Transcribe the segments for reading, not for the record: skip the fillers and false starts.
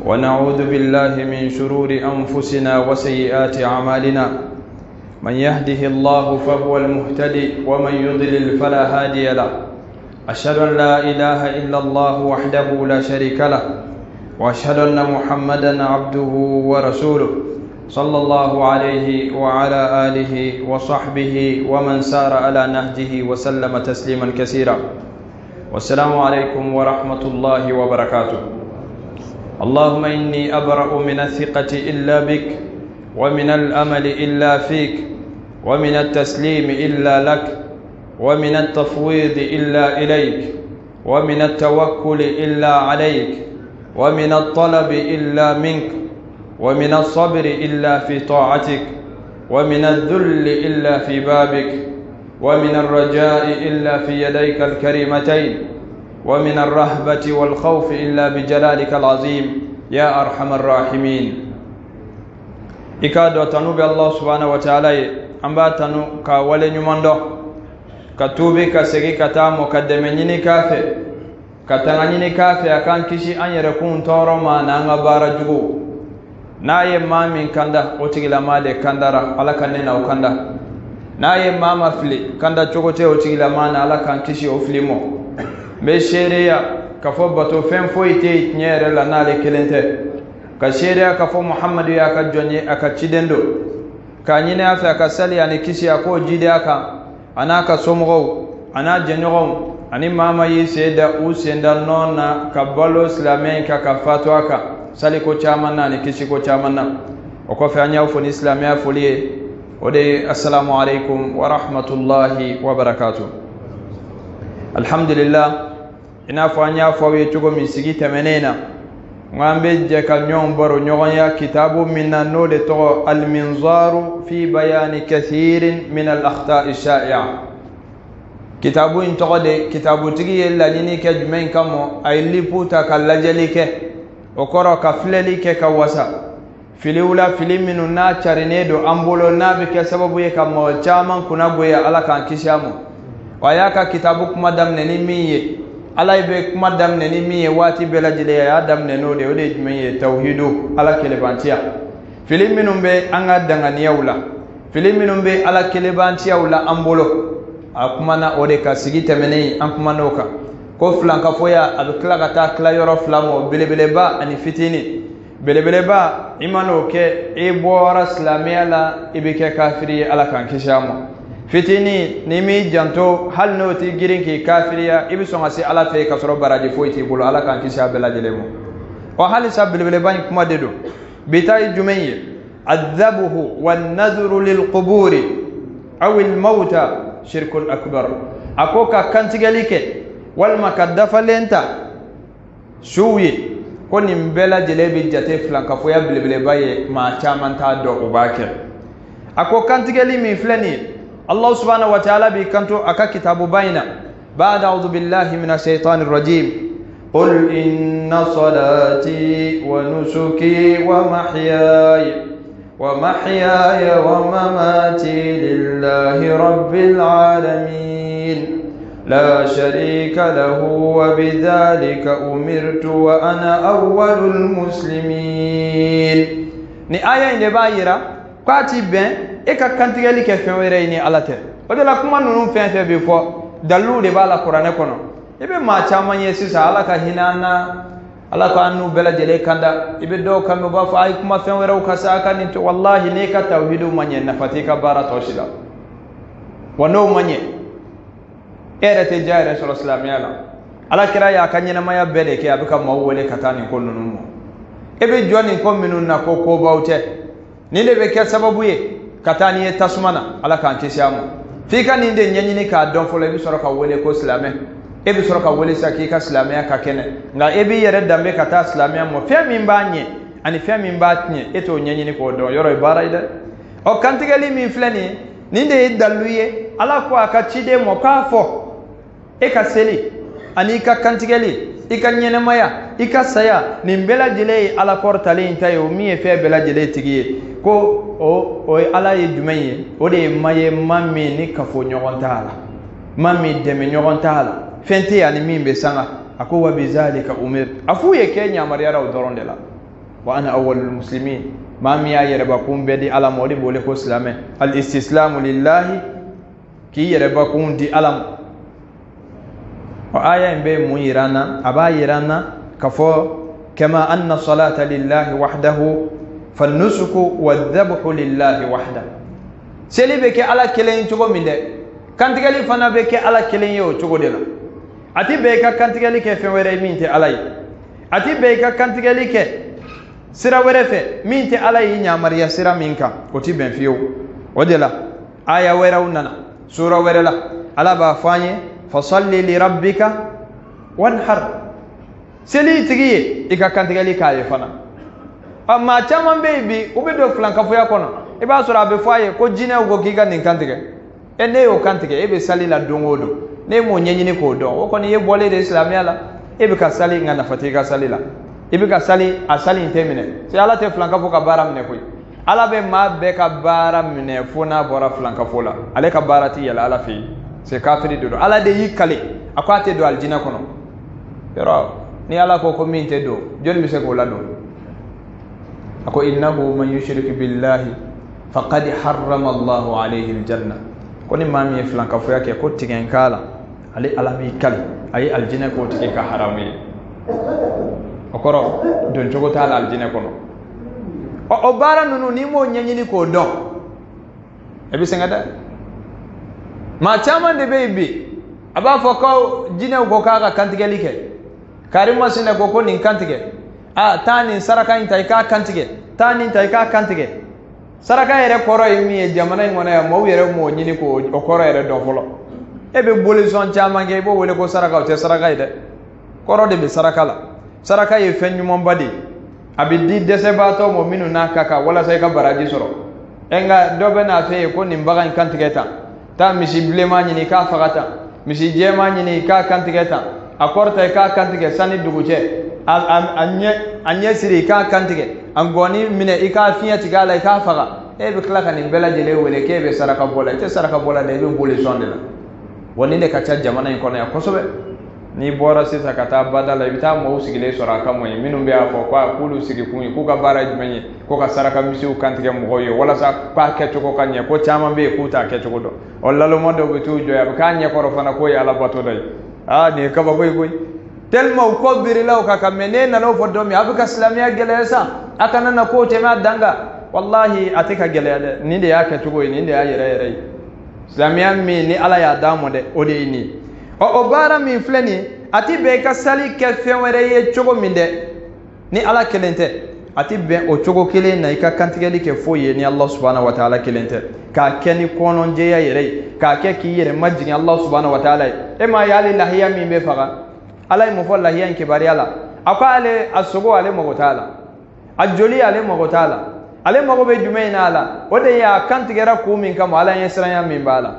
ونعوذ بالله من شرور أنفسنا وسيئات أعمالنا من يهده الله فهو المهتدي ومن يضلل فلا هادي له أشهد أن لا إله إلا الله وحده لا شريك له وأشهد أن محمدا عبده ورسوله صلى الله عليه وعلى آله وصحبه ومن سار على نهجه وسلم تسليما كثيرا والسلام عليكم ورحمة الله وبركاته. اللهم إني أبرأ من الثقة إلا بك ومن الأمل إلا فيك ومن التسليم إلا لك ومن التفويض إلا إليك ومن التوكل إلا عليك ومن الطلب إلا منك ومن الصبر إلا في طاعتك ومن الذل إلا في بابك ومن الرجاء إلا في يديك الكريمتين ومن الرهبة والخوف إلا بجلالك العظيم يا أرحم الراحمين. إكادو تنوب الله سبحانه وتعالى أمبا تنو كاولي نماندو كتوبي كسيكي كتامو كدمنيني كافي كتنغنيني كافي أكان كشي أن يركون تورو ما نانغا بارا جغو نايه مامين كندا وتيغلا مالي كندارا على كننا وكندا نايه ماما فلي كندا تشوكوتي وتيغلا مانا على كان كشي وفليمو بشيريا كفو باتو فين فويتي نير لا نالي كلنته كشيريا كفو محمد يا كجوني اكاتشيدندو كانينا افا كسالي اني كيشي اكو جيدي اكا انا كسومغو انا جنيغو اني ماما يسيدا اوسيندا نونا كبالو اسلامين كفاتو اكا sali ko chamanna ni kishi ko chamanna o ko fa nyaaw fo ni islamia foliye o de assalamu alaykum wa rahmatullahi wa barakatuh. Alhamdulillah ina fa nyaaw fo we tugo mi sigi temenena ngambe je ka nyon boro nyonya kitabu minna no de to al minzaru fi bayan kathirin min al akhta' shai'a kitabu in to de kitabu tigi yella nini ke jumen kamo ay liputa kallajali ke okoro ka fileli ke ka wasa filiwula filiminu na charinedo ambolo nabi ke sababu ye ka mo chaman kuna boya ala kan kishamu wayaka kitabu kuma damne ni miye ala ibe kuma damne ni miye wati belajile ya damne no de ode miye tauhidu ala kelebantia filiminu be anga dangania wula filiminu be ala kelebantia wula ambolo akuma na ode ka sigite menei ankuma noka ko flanka foya abikla kata kla yoro flamo belebeleba ani fitini belebeleba imano ke e bora islamia la ibike kafiri ala kan kishamo fitini nimi janto hal no ti girinki kafiriya ibiso ngasi ala fe kasoro baraji foyti bulu ala kan kisha belajelemo o halisa belebeleba kuma dedo bitay jumayye adhabuhu wan nadhru lil quburi aw al mauta shirkun akbar akoka kantigalike walma kaddafa lenta shuwi koni mbela jelebi jate flanka foya bilebele baye ma chamanta do ubakir ako kantigeli mi flani Allah subhanahu wa ta'ala bi kanto aka kitabu baina ba'da a'udhu billahi minash shaitanir rajim qul inna salati wa nusuki wa mahyaya wa mamati lillahi rabbil alamin لا شريك له وبذلك أمرت وأنا أول المسلمين. ni aya inde bayira kwati ben e ka kantigeli ke fenwere ni alate o de la kuma nunu fenfe be fo dalu de bala qur'ane kono ibe ma chamanye sisa ala ka hinana ala ka anu bela jele kanda ibe do kambe ba fa ay kuma fenwere o kasaka ni to wallahi ne ka tawhidu manye na fatika bara toshida wano manye erete jaire solo islamiyala ala kira ya kanyena maya bele ke abika mawole katani konno numo ebe joni ko minun na ko ko bawte ni lebe ke sababu ye katani ye tasmana ala kan kisiamu fika ni de nyanyini ka don folo bi soro ka wole ko islamé ebe soro ka wole sakika islamiyya ka kene nga ebe yere dambe kata islamiyya mo femi mbanye ani femi mbatnye eto nyanyini ko don yoro ibaraide o kantigali mi flani ni de daluye ala ko akachide mo kafo eka seli ani ka kantigeli ika nyene maya ika saya ni mbela jile ala portale intayo mi fe bela jile tigiye ko o ala ye jumaye o de maye mami ni kafo nyogontala mami de me nyogontala fente ani mi be sanga ako wa bizalika umir afu ye kenya mariyara udoronde la wa ana awwalul muslimin ma mi ya yereba kumbe di ala modi bole ko islame al istislamu lillahi ki yereba kundi alam wa aya mbe mu irana aba irana kafo kama anna salata lillahi wahdahu fannusuku wadhabhu lillahi wahda seli be ke ala kelen chogo minde kantigali fana be ke ala kelen yo chogo de la ati be ka kantigali ke fe were minte alay ati be ka kantigali ke sira were fe minte alay nya mariya sira minka oti ben fiyo odela aya wera unana sura wera la ala ba fanye fasalli li rabbika wanhar seli tigiye ika kantigali ka fana amma chaman bebi ube do flanka fo yakono e ba sura be faye ko jine ugo giga nin kantige ene yo kantige e be sali la dongodo ne mo nyenyini ko don o ko ni ye bole de islamia la e be ka sali ngana fatiga sali la e be ka sali asali intemine se ala te flanka fo ka bara mine koy ala be ma be ka bara mine fo na bora flanka fo la ale ka bara ti yala ala fi se kafiri do ala de yikale akwate do aljina kono pero ni ala ko minte do jol mi se ko la do ako innahu man yushrik billahi faqad harrama Allahu alayhi aljanna koni mami flanka fo yake ko tigen kala ali alami kali ay aljina ko tigen ka harami okoro don jogo tala aljina kono o bara nunu ni mo nyanyini ko don e bi sengada ma chama de baby aba fo ko jina ko ka kantige like karima sine ko nin kantige tani saraka inta ka kantige tani inta ka kantige saraka yere koro imi jamana ngona ya mo yere mo nyini ko o koro yere do folo ebe boli son chama nge bo wele ko saraka o te saraka ide koro de be saraka la saraka ye fenyu mon badi abidi dese bato mo minu na kaka wala sai ka baraji soro enga dobe na fe ko nimbaga kantige ta misi blema nyini ka fagata misi jema nyini ka kantige akorta ka kantige sani duguje anye siri ka kantige angoni mine ika fiya tigala ika faga e be kala kan bela jele wele ke be saraka bola te saraka bola de be boli sondela woni ne ka tia jamana en kono ya kosobe ni bora sita kata badala bita mo usigile soraka mo minum be afo kwa kulu sigi kunyi ku ka bara jmenyi ko ka saraka misiu kantige mo goyo wala sa pa keto ko kanye ko chama be kuta keto ko do wallalo mo do be tu joya kanye ko rofana ko ya ala bato dai ni ka ba boy telma ko birila ka kamene na no fodo mi abuka islamia gelesa akana na ko tema danga wallahi atika gelede ni de yake tugo ni de ayere islamia mi ni ala ya damo de ode ni o bara mi fleni ati be ka sali ke fenwere ye chogo minde ni ala kelente ati be o chogo kele na ika kantigeli ke foye ni Allah subhanahu wa ta'ala kelente ka keni kononje ya yere ka ke ki yere majini Allah subhanahu wa ta'ala e ma yali lahiya mi be faga alay mo fo lahiya ke bari ala akale asugo ale mo ta'ala ajoli ale mo ta'ala ale mo be jumeina ala ode ya kantigera ku min kam ala yesra ya min bala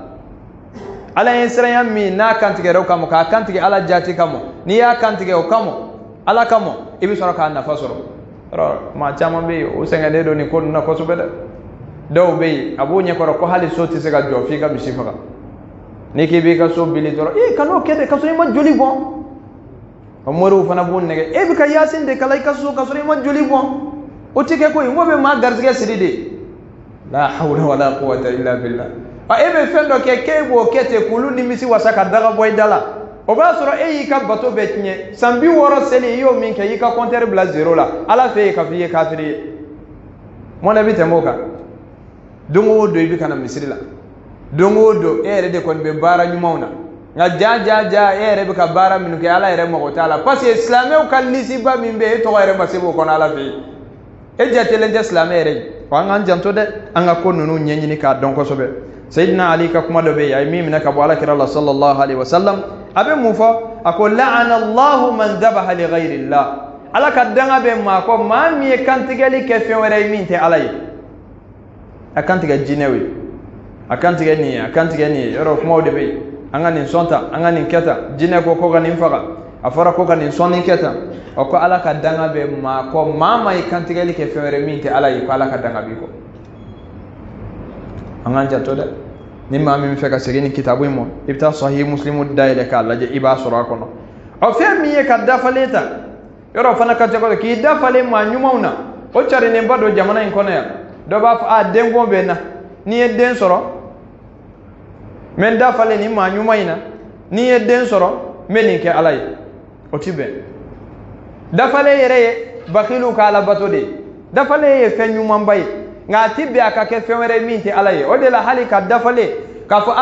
ala yesra ya min na kantigera kam ka kantige ala jati kam ni ya kantige o kam ala kam ibi soro ka na fasoro ma chama be o senga de do ni ko na ko so bede do be abu nye ko hali soti se ga jo fi ka misifaka ni ki be ka so bili toro kano kede ka so ma joli bon amoru fana bon nege bi ka yasin de kala ka so ma joli bon o tike ko ngobe ma garzige sidide la hawla wala quwwata illa billah be fendo ke bo kete kulu ni misi wasaka daga boy dala o ba soro ka bato be tinye sambi woro seli yo min ke ka compter bla 0 la ala fe ka fiye kafiri mo na bitemoka dongo do ibi kana misiri la dongo do de kon be bara nyumauna nga ja be ka bara min ke ala mo taala parce que islamé kal nisi ba min be to ere masibo kon ala fi jatele de islamé wa ngan janto de anga ko nunu nyenyini ka don ko sobe sayyidina ali ka kuma do be ay mi min ka bo ala kira allah sallallahu alaihi wasallam abe mufa ako la'ana allah man dhabaha li ghayri allah ala ka danga be ma ko ma mi kantigeli ke fe were min te alay akantiga jinewi akantiga ni yoro kuma de be angani sonta angani keta jine ko ganin faga afara ko ganin sonni keta o ko ala ka danga be ma ko mama kantiga li ke fe were min te alay ko ala ka danga bi ko angan jatto de ni ma mi feka segini kitabu mo ibta sahih muslimu daile ka laje iba sura kono o fe mi ye ka dafaleta yoro fana ka jago ki dafale ma nyumauna o chari ne bado jamana in kono ya do ba fa dengo be na ni ye den soro men dafale ni ma nyumaina ni ye den soro men ke alay o tibe dafale yere bakhilu kala batode dafale ye fe nyumam bay nga tibe aka ke fe were minti alay o de la halika dafale ka fo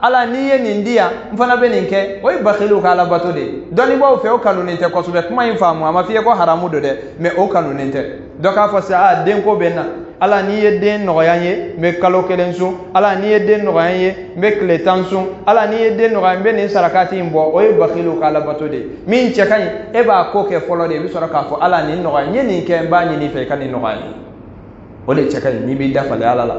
ala ni ye nindia mfana be ninke o bakhilu kala batode doni bo fe o kanuninte ko sube kuma infamu ama fiye ko haramu do de me o kanuninte do ka fo sa den ko benna ala ni ye den noyanye me kalo kelensu ala ni ye den noyanye me kletansu ala ni ye den noyanye be ni sarakati mbo o bakhilu kala batode min chekan e ba ko ke folo de bi soro ka fo ala ni noyanye ni ke ba ni fe kan ni noyanye o de chekan ni bi dafale ala la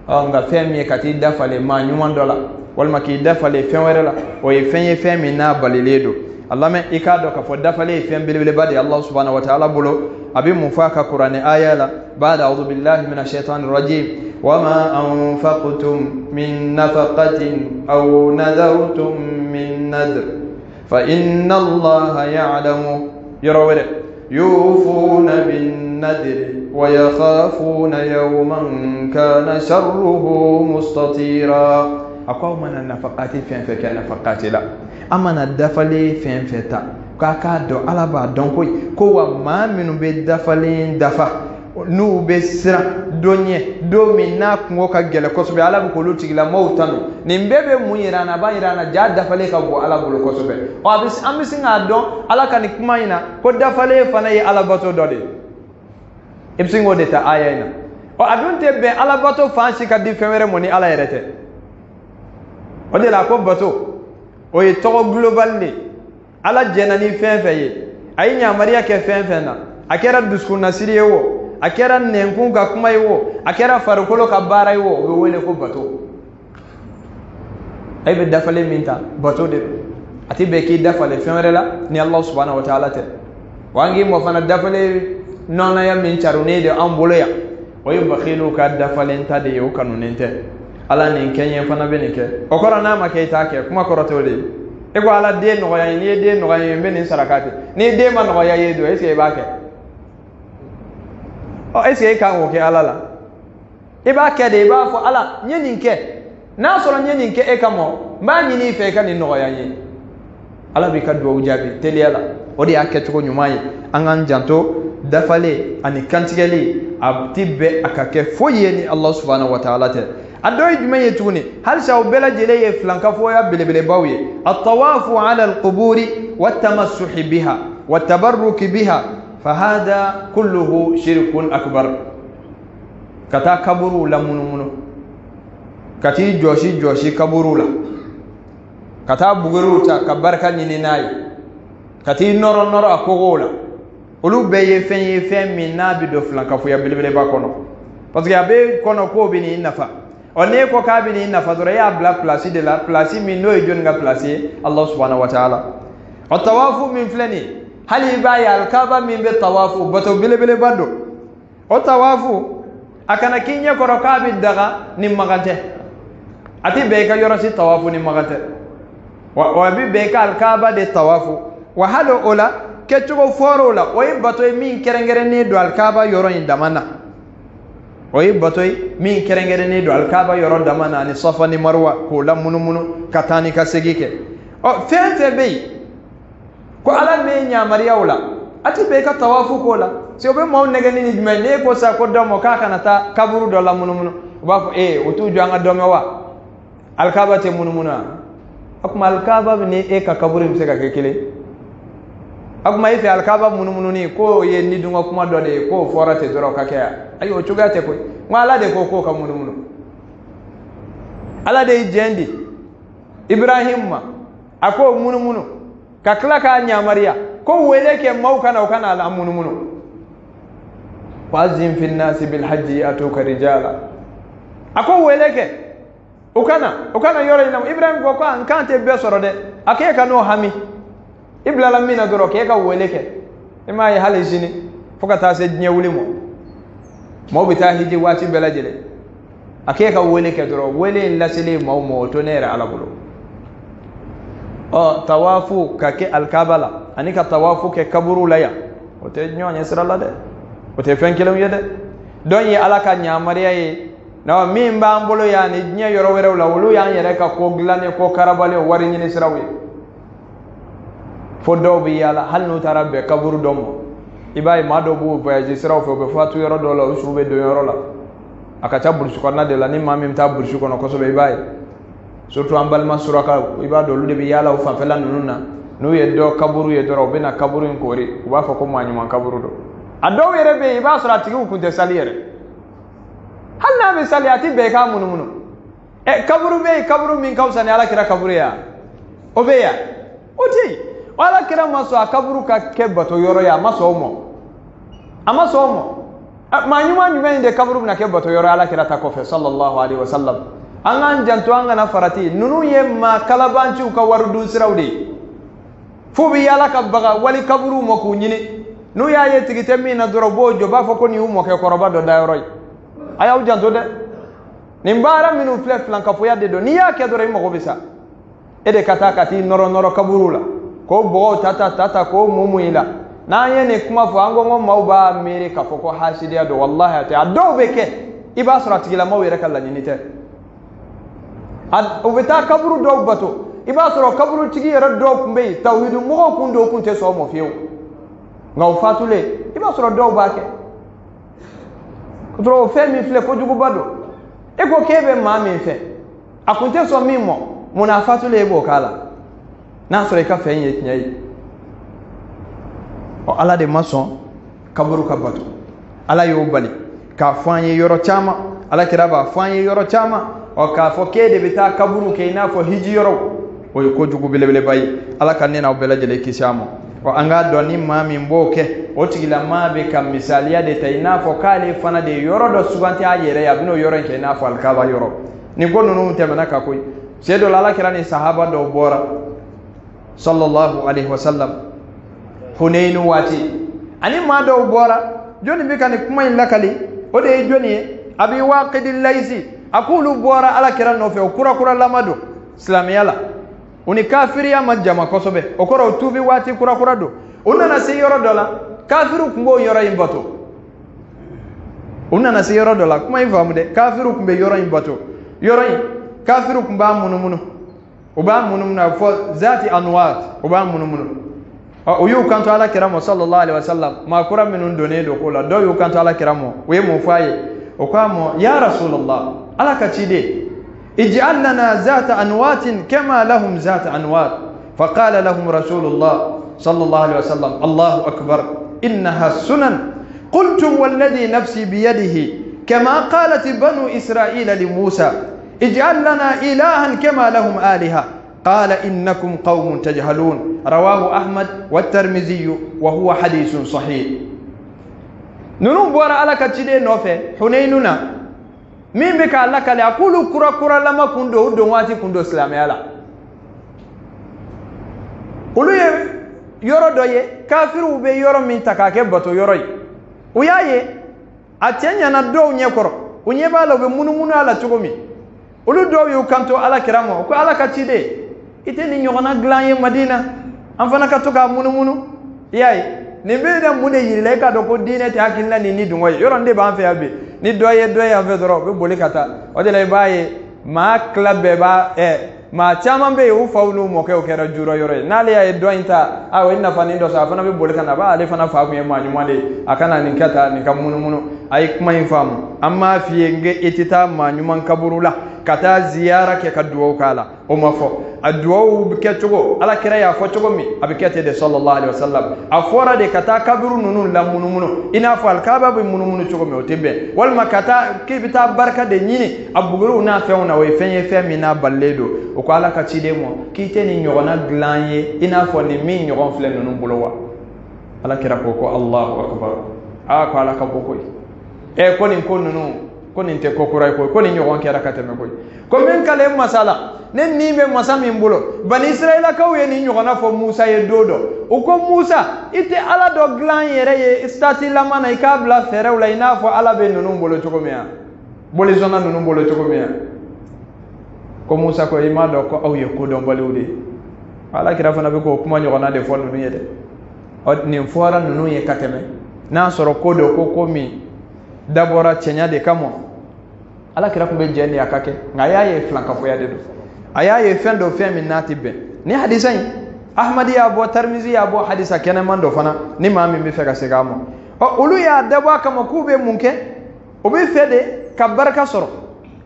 nga femi kati dafale ma nyuman dola walma ki dafale fenwere la o ye fenye femi na baliledo Allah men ikado ka fo dafale fem bilbile badi Allah subhanahu wa ta'ala bolo abi mufaka qur'ani aya la ba'da a'udhu billahi minash shaitanir rajim wama anfaqtum min nafaqatin aw nadartum min nadr fa inna Allaha ya'lamu yarawere yufuna bin nadr ويخافون يوما كان شره مستطيرا أقوى من النفقات فين فكان نفقات لا أما الدفلي فين فتا كاكادو على بعض دونكوي كوا ما من بدفلين دفع nu be sira donye do min na ko ka gele ko sobe ala ko luti la mawtanu nimbebe muyirana ba irana ja dafale ka go ala bulu ko sobe o abis amisinga don ala kan kumaina ko dafale fana yi ala bato dode ibsingo de ta aya ina o adunte be ala bato fansi ka di fenwere moni ala yerete o de la ko bato o yi to global ni ala jenani fenfeye ayinya maria ke fenfena akera duskuna siriye wo akera nenkun ka kuma yiwo akera farukolo ka bara yiwo o wele ko bato ay be dafale minta bato de ati be ki dafale fenwere la ni Allah subhanahu wa ta'ala te wangi mo fana dafale nona ya min charune de amboloya o yi bakhilu ka dafale nta de yo kanunente ala ni kenye fana be nike o kora na ma ke ta ke kuma koroto de e ko ala de no ya ni de no ya be ni sarakati ni de ma no ya yedo e se ba ke o ese ka wo ke ala la e ba ke de ba fo ala nyeni nke na so nyeni nke e kamo ma nyini fe ka ni no ya yi ala bi ka do ujabi teliala o di aketo ko nyumaye angan janto dafale ani kantigeli abtibbe akake foyeni Allah subhanahu wa ta'ala te adoy jumaye tuni hal shaw bela jeleye flanka foya bilebele bawye at-tawafu ala al-quburi wat-tamassuh biha wat-tabarruk biha fahada kulluhu shirkun akbar kata kaburu la munumuno kati joshi kaburu la kata buguru ta kabarka nyini nayi kati noro akogola olu beye fen min na bi do flanka fo ya bilbele ba kono parce que abe kono ko bi ni nafa on ko ka bi ni nafa dora ya bla place de la place min no jon nga place Allah subhanahu wa ta'ala wa tawafu min flani hali ba ya al-kaaba min bi tawafu bato bilbele bado o tawafu akana kinya ko ka bi daga ni magante ati be ka yorosi tawafu ni magante wa bi be ka al-kaaba de tawafu wa halo ola kechugo foro la oyi batoy min kerengere ne do al-kaaba yoro indamana oyi batoy min kerengere ne do al-kaaba yoro damana ni safa ni marwa ko la munumunu katani ka segike o fente be ko ala me nya mariyawla ati be ka tawafu ko la se obe mo negani ni me ko sa ko do mo ka kanata kaburu do la munumunu ba fo o tu janga do me wa al-kaaba te munumunu akuma al-kaaba ne ka kaburu mi se ka kekele akuma ife al-kaaba munumunu ni ko ye ni dunga kuma do de ko forate doro kakea ayo chugate ko ngala de ko ka munumunu ala de jendi ibrahim ma ako munumunu kakla ka nyamaria ko weleke maukana ukana ala munumunu wazim fi an-nas bil hajji atuka rijala ako weleke ukana yoro ina ibrahim ko an kante be soro de akeka no hami ibla la mina doro ke ka weleke ima ya hale jini fuka ta se nyewuli mo bita hiji wati bela jele ake ka weleke doro wele lasile mo to nera ala bulu tawafu ka ke alkabala ani ka tawafu ke kaburu la ya o te nyonya sira la de o te fen kelen yede don yi ala ka nyamariya ye na min ba mbolo ya ni nya yoro were la wulu ya yere ka ko glane ko karabale wari ni sira we fo do bi yala hal no tarabbe kaburu domo ibai mado bu voyage sira fo be fatu yoro do la usube do yoro la akacha bursu ko na de la ni mamim ta bursu ko no ko so be ibai surtout en balma suraka iba do lude bi yala o fa fela nununa no ye do kaburu ye do bena kaburu en kori uba fa ko manyu man kaburu do ado yere be iba sura tigi ku te saliyere halna be saliyati be ka munumunu kaburu min kausa ne ala kira kaburu ya o be ya oti wala kira maso kaburu ka kebato yoro ya maso mo amaso mo manyu manyu be de kaburu na kebato yoro ala kira ta ko fe sallallahu alaihi wasallam angan jantu angana farati nunu yemma kalabanchu ka warudu sirawde fubi yala ka baga wali kaburu mo ku nyini nu ya ye tigite mi na doro bojo ba foko ni umo ke koroba do dayroy ayaw jantu de nimbara minu fle flanka fo yade do ni ya ke doro mo ko bisa ede kata kati noro kaburu la ko bo tata ko mumuila na ye ne kuma fo ango mauba mere ka foko hasidiya do wallahi ata do beke iba surati la mawere kala ni nite ubita kaburu do bato iba soro kaburu tigi yara do kumbe tawhidu mo kundo kunte so mo fiu ngaw fatule iba soro do bake kutro fe mi fle ko jugu bado e ko kebe ma mi fe akunte so mi mo muna fatule ebo kala na soro ka fe yin nyai o ala de mason kaburu ka bato ala yo bali ka fanye yoro chama ala kiraba fanye yoro chama o ka fo kede bita kaburu ke ina fo hiji yoro o ko jugu belebele bayi ala kan ne na bela jele kisamo o anga doni mami mboke o tigila mabe kam misaliya de tayna fo kale fana de yoro do subanti ayere ya bino yoro ke ina fo alkaba yoro ni gonu no temana ka koy sedo la kirani sahaba do bora sallallahu alaihi wasallam hunainu wati ani ma do bora joni be kan kuma in lakali o de joni abi waqidil laysi akulu bora ala kiran no fe kura lamado islamiyala uni kafiri ya majama kosobe okoro tubi wati kura do unana se yoro dola kafiru kumbo yoro imbato unana se yoro dola kuma ifamude kafiru kumbe yoro imbato yoro kafiru kumba munumunu uba munumuna fo zati anwat uba munumunu uyu kanto ala kiramo sallallahu alaihi wasallam ma kura minun done do kola do yu kanto ala kiramo we mu faye okamo ya rasulullah ala kachide اجعل لنا ذات أنوات كما لهم ذات أنوات فقال لهم رسول الله صلى الله عليه وسلم الله أكبر إنها السنن قلتم والذي نفسي بيده كما قالت بنو إسرائيل لموسى اجعل لنا إلها كما لهم آلهة قال إنكم قوم تجهلون رواه أحمد والترمذي وهو حديث صحيح ننوم بورا على كتشيدي نوفي حنيننا min be ka Allah kale akulu kura lama kundo do wati kundo islamiyala ulu ye yoro doye kafiru be yoro min takake bato yoro uyaye atenya na do nyekoro unye balo be munumunu ala tugomi ulu do yu kanto ala kiramo ko ala kachide iteni nyogona glanye madina amfana katoka munumunu yayi nimbe da mude yile ka do ko dine te hakilla ni dungoy yoro nde ba fa be ni doye ave doro be boli kata o de lay baye ma club be ba ma chama be u fawlu mo ke o kera juro yoro nale ya dointa a wenna fani do sa fana be boli kana ba ale fana fa ku e ma nyumale akana ni kata ni kamunu ay kuma infam amma fiye nge etita ma nyuman kaburula kata ziyara ke kaduwa kala o mafo aduwa ke chogo ala kira ya fo chogo mi abikete de sallallahu alaihi wasallam afora de kata kaburu nunu la munumuno ina fo alkaba be munumuno chogo mi o tebe wal makata kibita barka de nyini abuguru na feuna we fenye femi na balledo o ko ala ka chide mo kiteni nyogona glanye ina fo ni mi nyogon fle nunu bulowa ala kira ko Allahu akbar a ko ala ka bokoy e ko ni ko nunu koni te kokuray ko koni nyogon kera kateme koy ko men kale masala nen ni be masami mbulo bani israila kawye ni nyogona fo musa ye dodo o ko musa ite ala do glan yere ye stati la mana ikabla fere wala ina fo ala be nunu mbulo chokomea bole zona nunu mbulo chokomea ko musa ko ima do ko aw ye ko do balewde ala kira fana be ko kuma nyogona de fo nunu yede ni fora nunu ye kateme na soro kodo ko komi dabora chenya de kamo ala kira kumbe jeni akake ngaya ye flanka fo ya de do aya ye fendo femi nati be ni hadisan ahmadi ya bo tarmizi ya bo hadisa kenan mando fana ni mami mi fega segamo o ulu ya dabo kama kube munke o be fede ka baraka soro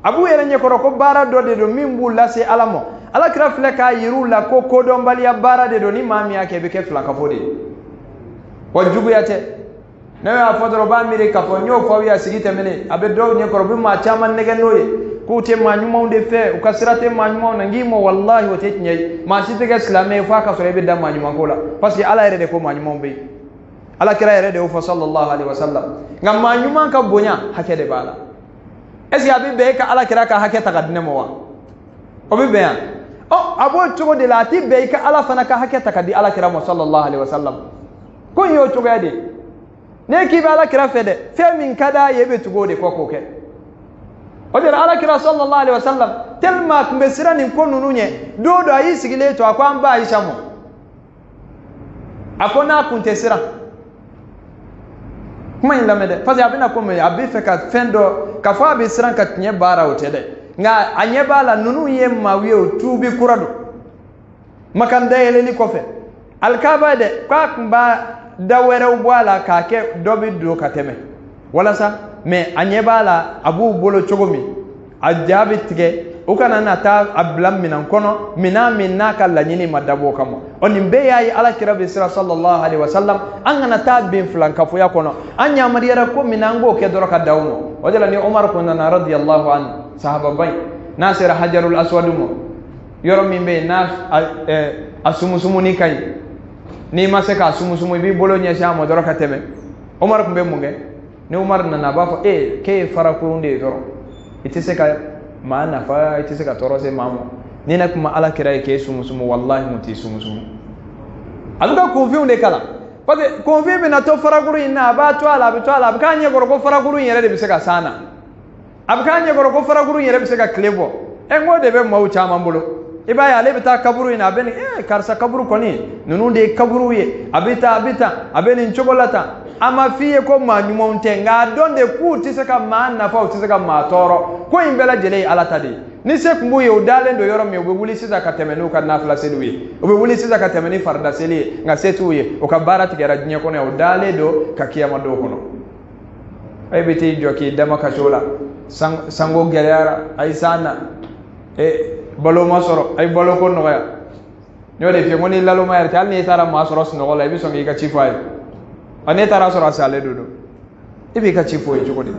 abu yere nye koro ko bara do de do mimbu lase alamo ala kira fle ka yiru la ko kodon bali ya bara de do ni mami yake be ke flanka fo de wajugu yate nawe afodoro ba mire ka fo nyo fo ya sigite mene abe do nye koro bi ma chama nege noye ku te ma nyuma unde fe ukasirate ma nyuma na ngimo wallahi wote nyai ma sitege islamé fa ka so be da ma nyuma kola parce que ala yere de ko ma nyuma be ala kira yere de o sallallahu alaihi wasallam ngam ma nyuma ka bonya hake de bala est-ce que abi be ka ala kira ka hake takadne mo wa o be be o abo chugo de la ti be ka ala fana ka hake takadi ala kira mo sallallahu alaihi wasallam ko yo chugo de ne ki be ala kira fede fe min kada yebe chugo de ko ke o de ala kira sallallahu alaihi wasallam telma kumbe sirani ko nununye dodo ayi sigile to akwa mba aisha mo akona kunte sira kuma yin lamede fazi abina ko me abi fe ka fendo ka fa abi siran ka tinye bara o tede nga anye bala nunu ye mawi o tubi kurado makanda ele ni kofe alkaba de kwa kumba dawere ubwala ka ke dobi do kateme wala sa me anye bala abu bolo chogomi ajabi tige ukana na ta ablam minan kono minna kala nyini madabo kamo oni mbe yayi ala kira bi sallallahu alaihi wasallam angana ta bin flan kafu ya kono anya mariyara ko minango ke doro ka dawmo wajala ni umar kunna radiyallahu an sahaba bay nasir hajarul aswad mo yoro mimbe na asumusumu ni kay ni maseka asumusumu bi bolo nya shamo doro ka tebe umar kumbe munge ni umar na ba fo ke farakurunde doro itise ka maana fa itise ka toro se mamo ni na kuma ala kira ke sumusumu wallahi muti sumusumu aluka konfiu de kala parce konfiu be na to faraguru ina ba to ala kanye goro ko faraguru yere de biseka sana abkanye goro ko faraguru yere biseka klebo ngode be mawu chama mbulo iba ya le bita kaburu ina ben karsa kaburu koni nunu de kaburu ye abita abeni nchokolata ama fiye ko ma nyuma untenga donde ku tiseka maana fa utiseka matoro ko imbela jele ala tadi ni se kumbu ye udale ndo yoro me obewuli siza katemenu ka nafla selwi obewuli siza katemeni farda seli nga setu ye okabara tigera jinye ko ne udale do kakia mado kono ay biti joki dama kachola sango gelera ay sana balo masoro ay balo ko no ya nyode fi ngoni lalo mayar tal ni tara masoro sno wala bi so ngi ka chifay ane tara soro asale dodo ibi ka chifo e jogodi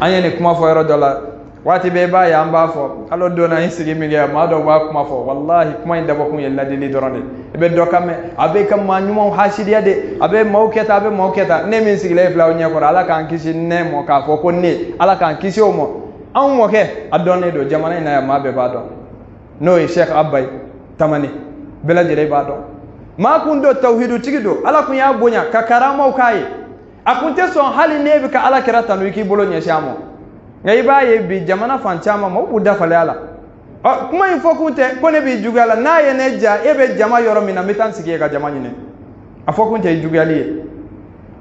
anya ne kuma fo yoro dola wati be ba ya amba fo alo do na insigi mi ga ma do ba kuma fo wallahi kuma inda ba kun yella dili dorone be do kame abe kam ma nyumo hasidiya de abe mawketa ne min sigile flaw nya ko ala kan kisi ne mo ka fo ko ne ala kan kisi o mo an mo ke adonne do jamana ina ya ma be ba do no sheikh abbay tamani bela jere ba do ma kun do tauhidu tigido ala kun ya bonya ka karama kai akunte son hali ne ka ala kirata no ki bolo nya shamo ngai ba ye bi jamana fanchama mo buda fale ala kuma info kunte ko ne bi jugala na ye ne ja ebe jama yoro mina mitan sige ka jama nyine afo kunte jugali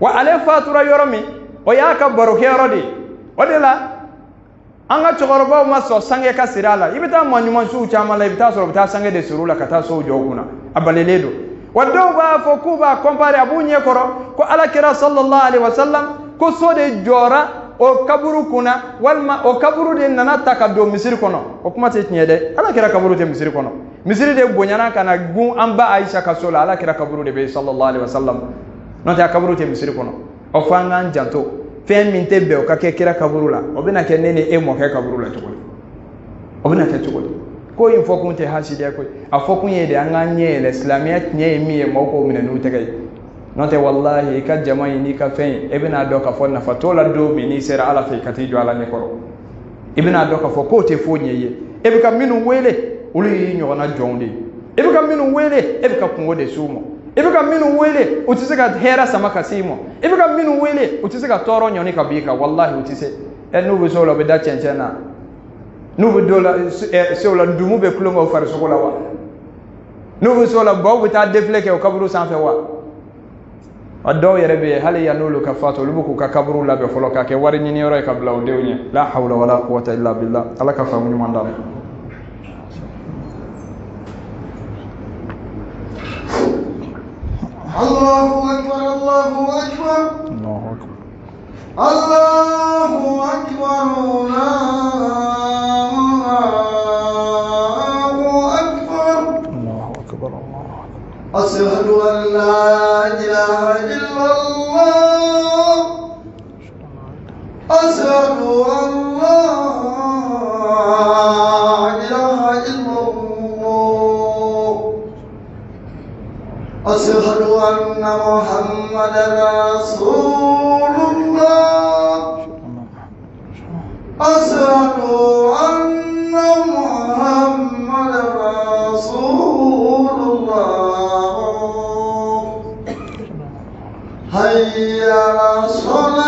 wa ale fatura yoro mi o ya ka baro ke rodi o de la anga chogoroba ma so sange ka sirala ibita manyuma su chama la ibita so ibita sange de surula kata so joguna abaleledo wado ba fo kuba compare abunye koro ko ala kira sallallahu alaihi wasallam ko so de jora o kaburu kuna walma o kaburu de nana takado misiri kono o kuma te tinyede ala kira kaburu te misiri kono misiri de bonyana kana gun amba aisha kasola ala kira kaburu de be sallallahu alaihi wasallam no ta kaburu te misiri kono o fanga janto fen min tebbe o kake kira kaburu la o bina ke nene e mo ke kaburu la to o bina ke to ko in fo kun te haside ko a fo kun yede an anye l'islamiyat nye mi e mo ko min nu tegay non te wallahi ka jamai ni ka fen e bina do ka fo na fatola do mi ni sera ala fe kati jo ala ne koro e bina do ka fo ko te fo nyeye e be ka minu wele uli nyo na jonde e be ka minu wele e be ka kungo de sumo e be ka minu wele utise ka hera sama kasimo e be ka minu wele utise ka toro nyoni ka bika wallahi utise e nu be so lo be da chenchena nubu dola se ola dumu be kulongo far sokola wa nubu sola baw bita defleke o kaburu sanfɛ wa adaw yɛrɛ be hali ya nulu ka fatu lubu ku ka kaburu la be folo ka ke wari nyini yoro ka bla o dewnya la hawla wala quwwata illa billah ala ka famu nyuma ndam Allahu akbar Allahu akbar Allahu akbar Allahu akbar Allahu akbar أشهد أن لا إله إلا الله أشهد أن لا إله إلا الله أشهد أن محمدا رسول الله أشهد أن محمدا رسول الله هيا على الصلاة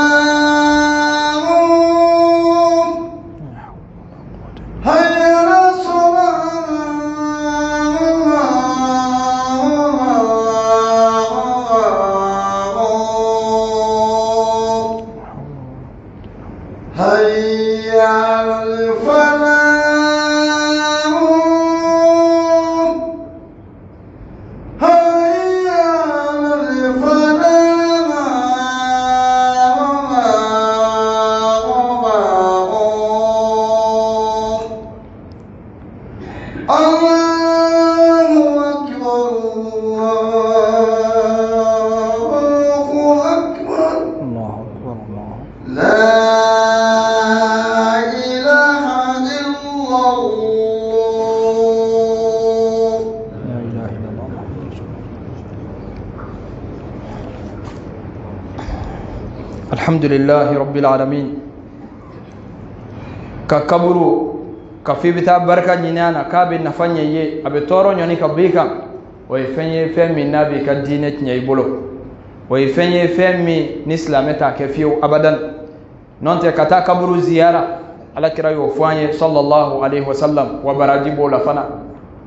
هيا على الصلاة هيا على الفلاح الحمد لله رب العالمين ككبرو كفي بتا بركة نيانا كابي نفني يه أبي تورو نيوني كبيكا ويفني فمي نبي كدينة نيبولو ويفني فمي نسلامتا كفيو أبدا نونت كتا كبرو زيارة على كرايو فاني صلى الله عليه وسلم وبراجيبو لفنا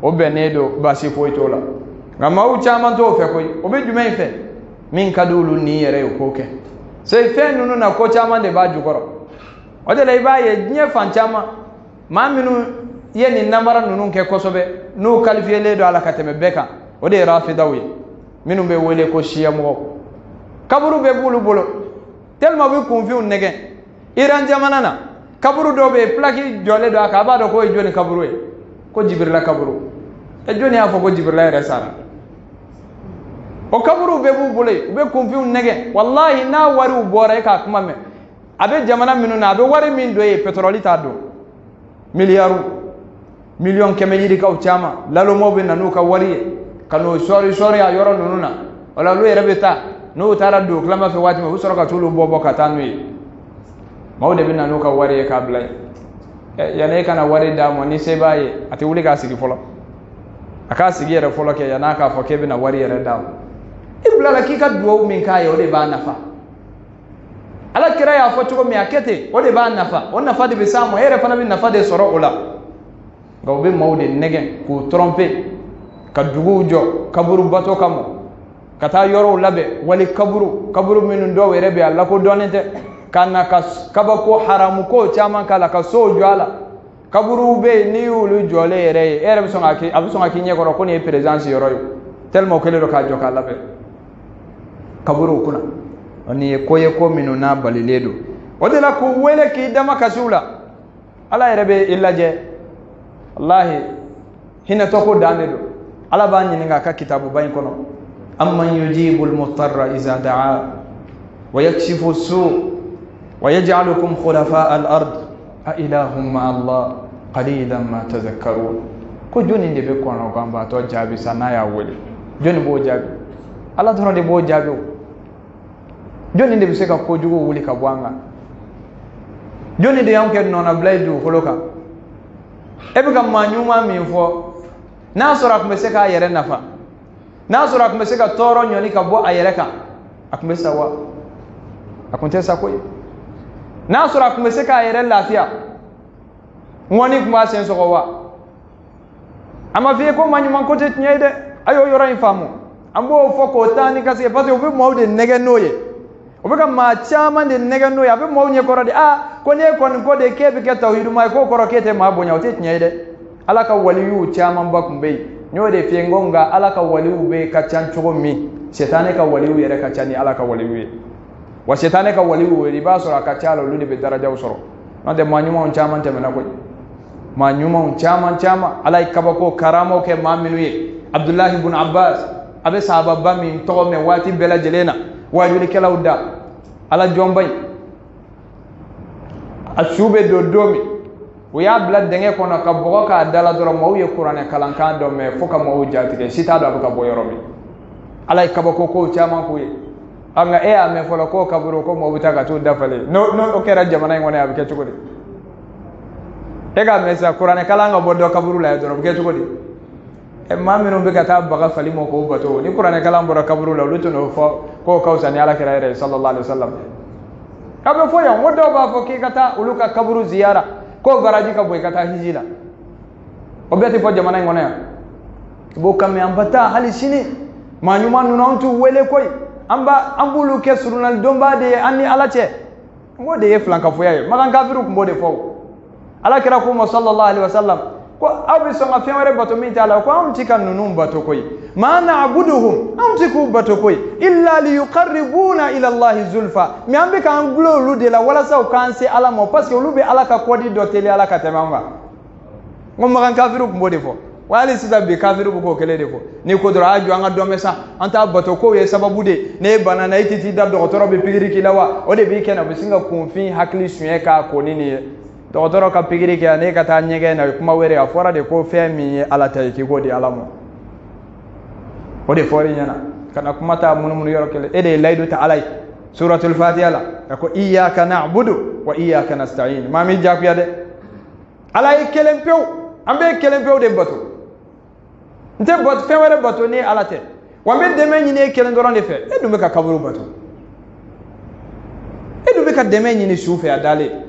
وبنيدو باسي فويتولا غما وچامان تو فكوي وبجمعين fe min kadulu ni yere yokoke sai fe nunu na ko chama de ba jukoro o de lay ba ye nye fan chama ma minu ye ni namara nunu ke kosobe nu qualifier le do ala kateme beka o de rafidawi minu be wele ko shiya mo kaburu be bulu bolo tellement be confiant nege iran jamana na kaburu do be plaki jole do aka ba do ko joni kaburu e ko jibrila kaburu e joni afo ko jibrila resara o kaburu be bu bule be confiant nege wallahi na wari u bora ka kuma me abe jamana minu na abe wari min do e petroli ta do miliyaru million kemeli ka uchama lalo mobe na nuka wari kanu sorry a yoro nununa wala lu rebeta no tara do klama fe wati mo soro ka tulu bobo ka tanwi mawde bin na nuka wari ka blay ya ne kana wari da mo ni sebaye ati wuli ka sigi folo aka sigi yere folo ke ya naka fo ke bin na wari yere da ibla la kika duwo min ka ya ode ba nafa ala kira ya fo chugo mi akete ode ba nafa on nafa de bisamo here fana bin nafa de soro ula gawbe mawde negen ku tromper ka dugu jo kaburu bato kamo kata yoro labe wali kaburu minun do werebe alla ko donete kana kaba ko haramu ko chama kala ka so jwala kaburu be ni ulu jole ere be songa ki abu songa ki nyekoro ko ni présence yoro tellement que le ka jo kala be kaburu kuna oni koye ko minuna baliledo odela ko wele ki dama kasula ala erebe illaje wallahi hina to ko danedo ala ba nyininga ka kitabu bayin kono amman yujibul mutarra iza daa wa yakshifu as-su wa yaj'alukum khulafa al-ard a ilahum ma Allah qalilan ma tadhakkarun ko joni de be kono gamba to jabi sana ya wele joni bo jabi ala to de bo jabi joni de be se ka ko jugo wuli ka bwanga joni de yanke nona blaidu holoka ebe kam manyuma mi fo na sura kuma se ka yere nafa na sura kuma se ka toro nyoni ka bo ayere ka akume sawa akunte sakoy na sura kuma se ka yere lafiya ngoni kuma sen so wa ama fi ko manyuma ko te nyede ayo yoro infamu ambo foko tani kasi parce que obi mawde nege noye obi ka ma chama de nege noye abi mawnye korode ko ne kon ko de kebe ke tawhidu mai ko koro kete ma bonya o tet nyede alaka waliyu chama bakumbe nyode fiengonga alaka waliyu be ka chanchogo mi shetane ka waliyu yere ka chani alaka waliyu wa shetane ka waliyu riba sura ka chalo ludi be daraja usoro no de manyuma on chama temena ko manyuma on chama alai kabako karamo ke maminu ye Abdullah ibn Abbas abe sahaba bami to me wati bela jelena wajuli kala udda ala jombay ashube do domi wiya blad denge kono ka bogo ka dala doro mawye qur'ane kalankan do me foka mawu jatike sita do abuka boyoromi alay kabako ko chama ko ye anga ame folo ko kaburo ko mawuta ka to dafale no okera jamana ngone abike chukudi ega mesa qur'ane kalanga bodo kaburu la doro abike chukudi e mamino be kata baga falimo ko bato ni qur'ane kalam bora kaburu la luto no fo ko kawsani ala kira sallallahu alaihi wasallam kabe fo ya wodo ba fo ki kata uluka kaburu ziyara ko baraji ka boy kata hijila obeti fo jamana ngone ya bo kame ambata hali sini manyuma nunantu wele koy amba ambulu ke surunal domba de anni alache ngode ye flanka fo ya magan kafiru ko mbode fo ala kira ko sallallahu alaihi wasallam ko abi songa fiamare bato min taala ko am tika nunum bato koy ma na'buduhum am tiku bato koy illa li yuqarribuna ila Allah zulfa mi ambe kan glo lu de la wala sa kan se ala mo parce que lu be ala ka kodi do tele ala ka temanga ngom magan kafiru ko mbode fo wali sida be kafiru ko kele de fo ni ko dora aju anga do mesa anta bato ko ye sababu de ne banana ititi da docteur be pigiri kilawa o de bi kena be singa konfi hakli suye ka ko nini docteur ka pigiri ke ne ka ta nyege na kuma were afora de ko fe mi ala tay ki godi alamo o de fori nyana kana kuma ta mun yoro kele ede laydu ta alay suratul fatiha la ko iyyaka na'budu wa iyyaka nasta'in mami japiya de alay kelempew ambe kelempew de bato nte bato fe were bato ni alate wambe deme nyine kelen doron de fe edu be ka kaburu bato edu be ka deme nyine sufe adale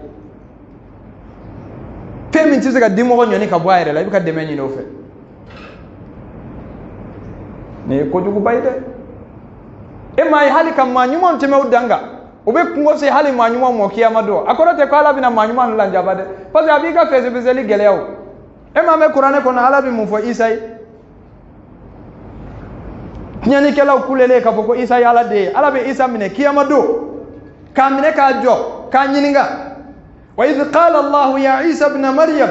min tise ka dimo nyoni ka boire la bika deme nyino fe ne ko jugu bayde e mai hali kam manyuma nteme udanga obe kungo se hali manyuma mo kiyama do akora te ko ala bina manyuma nla njabade parce que abika feze bezeli gelew e ma me qur'ane ko na ala bi mu fo isai nyani kala kulele ka fo isai ala de ala be isa mine kiyama do ka mine ka jo ka nyininga وإذ قال الله يا عيسى ابن مريم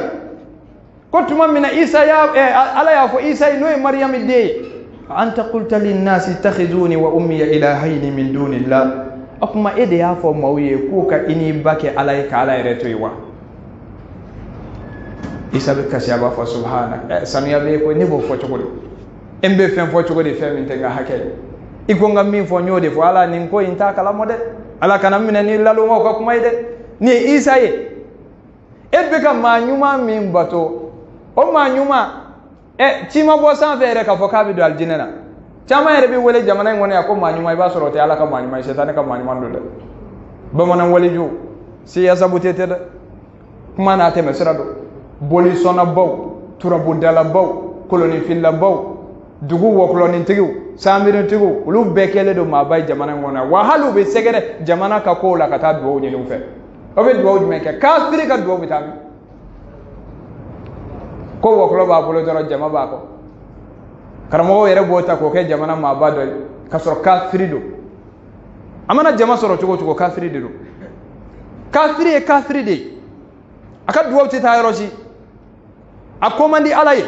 كنت من عيسى يا على يا عيسى نوي مريم دي أنت قلت للناس اتخذوني وأمي إلهين من دون الله أكما إدي يا فمويه كوكا إني باكي عليك على رتويوا عيسى بكسيابا فسبحانك سميا بيكو نبو فوتشكولي إمبي فين فوتشكولي فين من تنغا حكي إكونغا مين فونيودي فوالا نمكو إنتا كلامو دي على كنا من نيلالو موكا كما يدي ni isa ye ebeka manyuma min bato o manyuma chima bo san fere ka foka bi do aljinena chama yere bi wele jamana ngone ya ko manyuma iba sorote ala ka manyuma shetane ka manyuma ndo ba manan wali ju si ya sabutete de kuma na teme sirado boli sona baw turabu dala baw koloni filla baw dugu wo koloni tigu samirin tigu ulu bekele do mabay jamana ngona wa halu be segere jamana ka ko la ka ta do ni fe obe duwa jume ke kafiri ka duwa bitami ko woklo ba bolo doro jama ba ko karamo yere bota ko ke jamana ma ba do ka soro kafiri do amana jama soro chugo kafiri do kafiri de aka duwa ti tayro shi akomandi alaye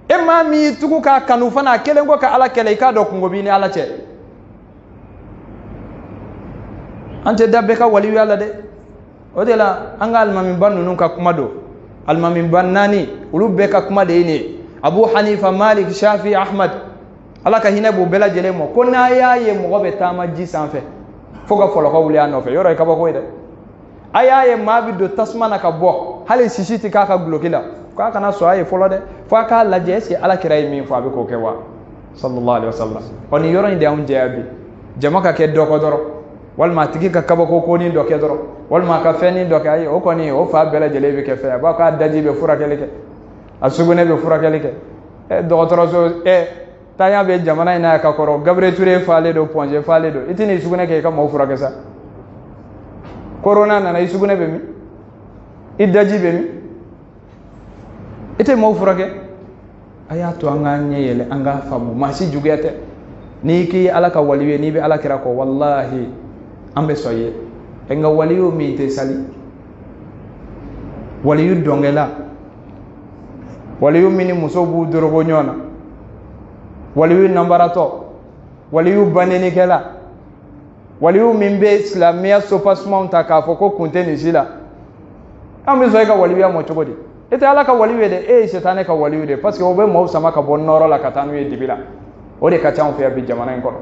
e ma mi tugu ka kanu fana kelengo ka ala kele ka do kungo bi ni ala che ante dabbe ka wali yalla de odela anga almamin bannu nun ka kuma do almamin bannani ulubbe ka kuma de ni Abu Hanifa Malik Shafi Ahmad ala ka hinabu bela jele mo ko na yaye mo gobe tama ji sanfe foga folo ko wuli anofe yoro ka ba ko de ayaye mabi do tasmana ka bo hali sishiti ka ka glokila ka kana so aye folo de fa ka laje si ala kirai min fa be ko kewa sallallahu alaihi wasallam oni yoro inde am jeabi jamaka ke do ko doro walma tigi ka kaba ko ni do ke doro walma ka feni do kay o koni o fa bela jele be ke fe ba ka daji be fura keleke asugune be fura keleke dɔgɔtɔrɔso tanya be jamana ina ka kɔrɔ Gabriel Touré faale do Ponge faale do itini sugune ke ka mo furakɛ sa corona nana isugune be mi idaji be mi ite mo furakɛ aya to anga nyele anga famu masi jugete ni ki ala ka waliwe ni be ala kira ko wallahi ambe soye enga waliyo mi te sali waliyu dongela waliyu mini musobu dorogo nyona waliyu nambarato waliyu baneni kela waliyu mimbe islamia sopasma ta ka foko kunteni sila ambe soye ka waliyu mo chogodi ite ala ka waliyu de shetane ka waliyu de parce que obe mo sama ka bonnoro la katanu e dibila o de ka chan fe abi jamana en ko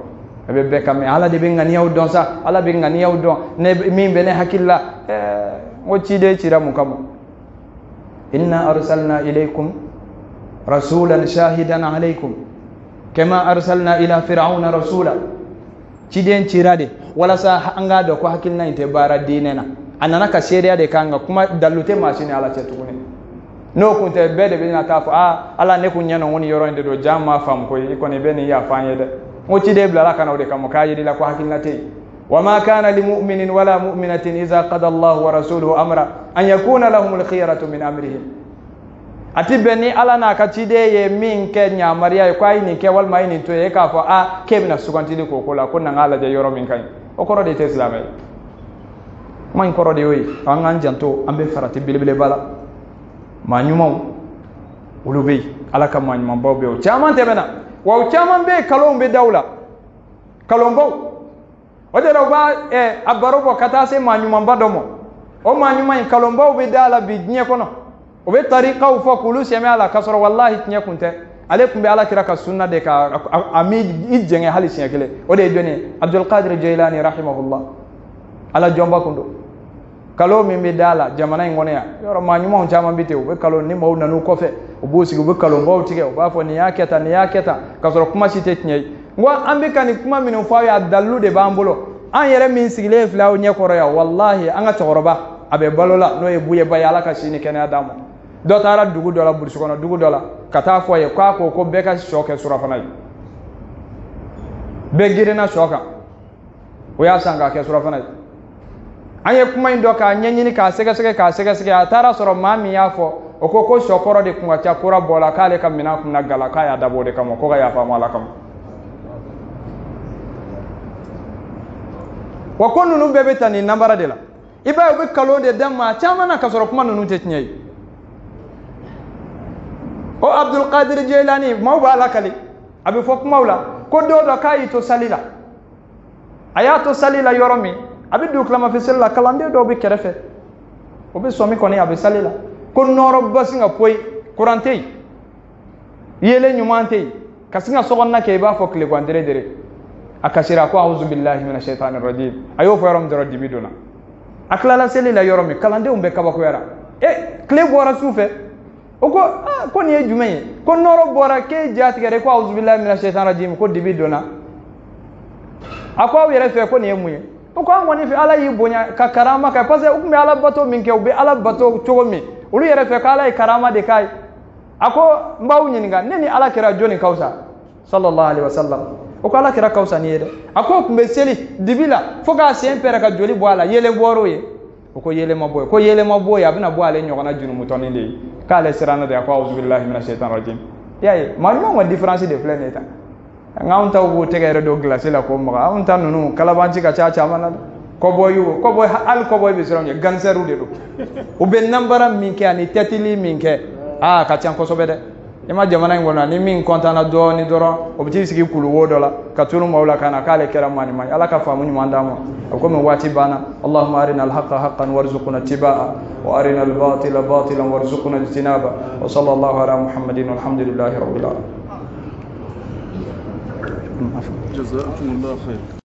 be be kam ala de be ngani yaw don sa ala be ngani yaw don ne min be ne hakilla o cide cira mu kam inna arsalna ilaykum rasulan shahidan alaykum kama arsalna ila fir'auna rasula ciden cirade wala sa anga do ko hakilna inte bara dinena anana ka sheria de kanga kuma dalute machine ala cetugune no kunte bede be na kafu ala ne kunya no woni yoro inde do jamma fam ko yi ko ne be ni ya fanye de mo cide blala kana de kam ka yidi la ko hakilna te wama kana limu'minin wala mu'minatin idza qada Allahu wa rasuluhu amra an yakuna lahumul khiyaratu min amrihim ati beni ala na ka cide ye min ke nya mariya ko ay ni ke wal may ni to e ka fo kebina sugantili ko ko la ko na ngala de yoro min kay o koro de islamay man koro de yoy an janto ambe farati bilbile bala ma nyumaw ulubey ala ka ma nyumam bawbe o chaman tebena wa chaman be kalon be dawla kalon baw o de ba abaro bo kata se ma nyumam badomo o ma nyumay kalon baw be dala bi nye kono o be tariqa u fa kulu semi ala kasoro wallahi nye kunte alaykum bi ala kiraka sunna de ka ami ijenge hali sinkele o de joni Abdul Qadir Jailani rahimahullah ala jomba kundo kalo min be dala jamana ngone ya yoro ma nyuma on chama bite o be kalo ni maw nanu kofe o bosi go be kalo baw tige o ba fo ni yaketa kasoro kuma site tnyai ngwa ambe kani kuma min fa ya dallu de bambulo an yere min sigile flaw nye koro ya wallahi anga toroba abe balola no e buye ba yala ka shini kene adamu do tara dugu dola bursu kono dugu dola kata fo ye ko be ka shoke surafanai be girina shoka o ya sanga ke surafanai anye kuma indo ka nyenyini ka sege atara soro mami yafo ko shokoro de kunga cha kura bola kale kam mina kunna gala ka ya dabo de kam ko ga ya fa mala kam wa konu nu bebe tani nambara de la iba be kalo de damma chama na kasoro kuma nunu te tnyai o Abdul Qadir Jailani mawba la kali abi fok mawla ko do kai to salila ayato salila yoromi abi duklama fi sella kalande do be kerefe o be somi koni abi salila ko noro basinga poy kurante yele nyumante kasinga sogonna ke ba fok le gwandere dere akashira ko auzu billahi minash shaitanir rajim ayo fo yarom dero dibidona aklala selila yoromi kalande umbe kaba ko yara kle bora sufe oko ko ni ejume ko noro bora ke jati gere ko auzu billahi minash shaitanir rajim ko dibidona akwa were fe ko ni emuye ko an woni fi ala yi bonya ka karama ka pase ukme ala bato min ke ube ala bato chogomi ulu yere fe ka ala karama de kai ako mbaw nyinga neni ala kira joni kausa sallallahu alaihi wasallam o ko ala kira kausa ni yede ako kumbe seli dibila foka sempere ka joli bo ala yele boro ye o ko yele maboy abina bo ala nyogona junu mutoni de ka ala sirana de ko auzu billahi minash shaitanir rajim yayi malmo wa difference de planeta ngaunta ubu tegere do glace la ko maga unta nunu kalabanci ka chacha mana ko boy al ko boy be sironye ganseru de do o be nambara minke ani tetili minke ka chan ko sobede ima jamana ngona ni min kontana do ni doro o biti sigi kulu wodola ka tunu mawla kana kale kera mani mai ala ka famu ni mandamo ko me wati bana allahumma arina al-haqqa haqqan warzuqna ittibaa wa arina al-batila batilan warzuqna ijtinaba wa sallallahu ala muhammadin walhamdulillahi rabbil alamin جزاكم الله خير.